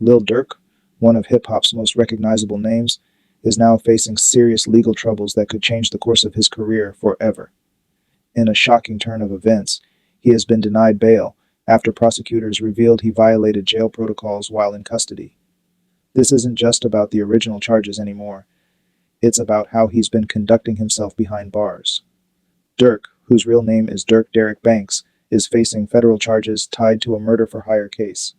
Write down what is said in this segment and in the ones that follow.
Lil Durk, one of hip-hop's most recognizable names, is now facing serious legal troubles that could change the course of his career forever. In a shocking turn of events, he has been denied bail after prosecutors revealed he violated jail protocols while in custody. This isn't just about the original charges anymore, it's about how he's been conducting himself behind bars. Durk, whose real name is Durk Derek Banks, is facing federal charges tied to a murder for hire case.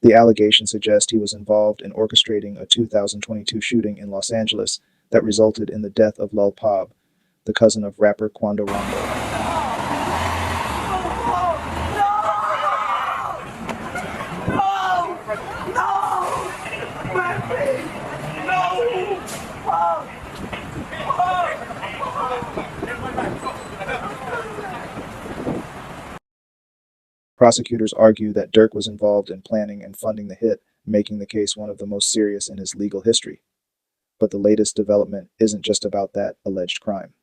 The allegations suggest he was involved in orchestrating a 2022 shooting in Los Angeles that resulted in the death of Lil Pab, the cousin of rapper Quando Rondo. Prosecutors argue that Durk was involved in planning and funding the hit, making the case one of the most serious in his legal history. But the latest development isn't just about that alleged crime.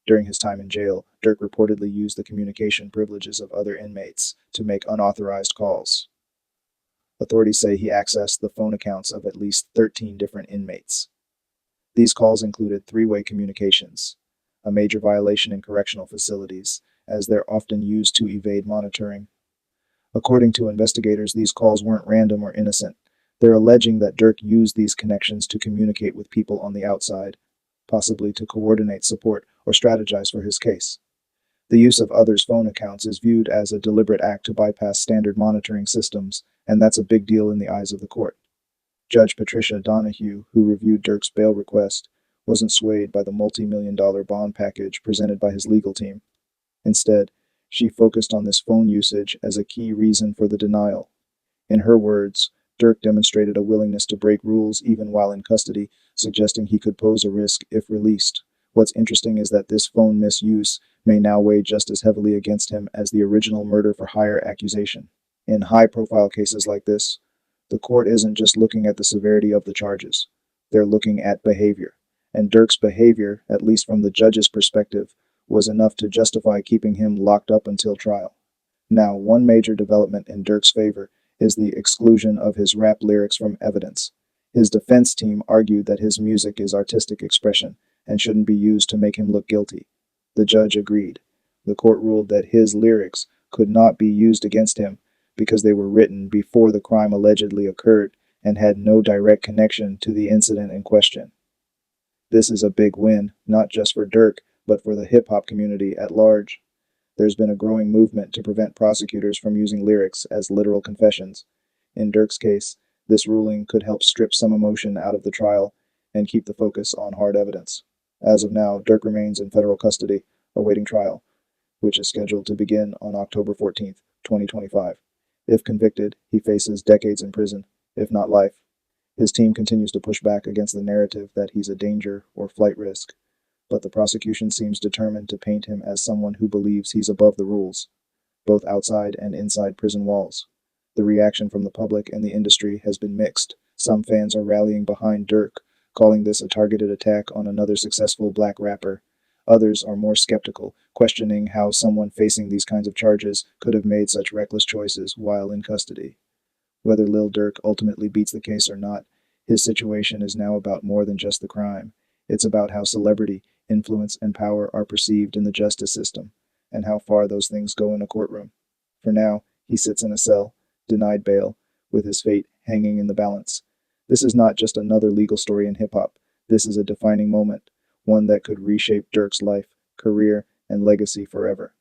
During his time in jail, Durk reportedly used the communication privileges of other inmates to make unauthorized calls. Authorities say he accessed the phone accounts of at least 13 different inmates. These calls included three-way communications, a major violation in correctional facilities, as they're often used to evade monitoring. According to investigators, these calls weren't random or innocent. They're alleging that Durk used these connections to communicate with people on the outside, possibly to coordinate support or strategize for his case. The use of others' phone accounts is viewed as a deliberate act to bypass standard monitoring systems, and that's a big deal in the eyes of the court. Judge Patricia Donahue, who reviewed Durk's bail request, wasn't swayed by the multi-million-dollar bond package presented by his legal team. Instead, she focused on this phone usage as a key reason for the denial. In her words, Durk demonstrated a willingness to break rules even while in custody, suggesting he could pose a risk if released. What's interesting is that this phone misuse may now weigh just as heavily against him as the original murder for hire accusation. In high-profile cases like this, the court isn't just looking at the severity of the charges. They're looking at behavior. And Durk's behavior, at least from the judge's perspective, was enough to justify keeping him locked up until trial. Now, one major development in Durk's favor is the exclusion of his rap lyrics from evidence. His defense team argued that his music is artistic expression and shouldn't be used to make him look guilty. The judge agreed. The court ruled that his lyrics could not be used against him because they were written before the crime allegedly occurred and had no direct connection to the incident in question. This is a big win, not just for Durk, but for the hip-hop community at large. There's been a growing movement to prevent prosecutors from using lyrics as literal confessions. In Durk's case, this ruling could help strip some emotion out of the trial and keep the focus on hard evidence. As of now, Durk remains in federal custody, awaiting trial, which is scheduled to begin on October 14th, 2025. If convicted, he faces decades in prison, if not life. His team continues to push back against the narrative that he's a danger or flight risk, but the prosecution seems determined to paint him as someone who believes he's above the rules, both outside and inside prison walls. The reaction from the public and the industry has been mixed. Some fans are rallying behind Durk, calling this a targeted attack on another successful black rapper. Others are more skeptical, questioning how someone facing these kinds of charges could have made such reckless choices while in custody. Whether Lil Durk ultimately beats the case or not, his situation is now about more than just the crime. It's about how celebrity, influence, and power are perceived in the justice system, and how far those things go in a courtroom. For now, he sits in a cell, denied bail, with his fate hanging in the balance. This is not just another legal story in hip-hop. This is a defining moment, one that could reshape Durk's life, career, and legacy forever.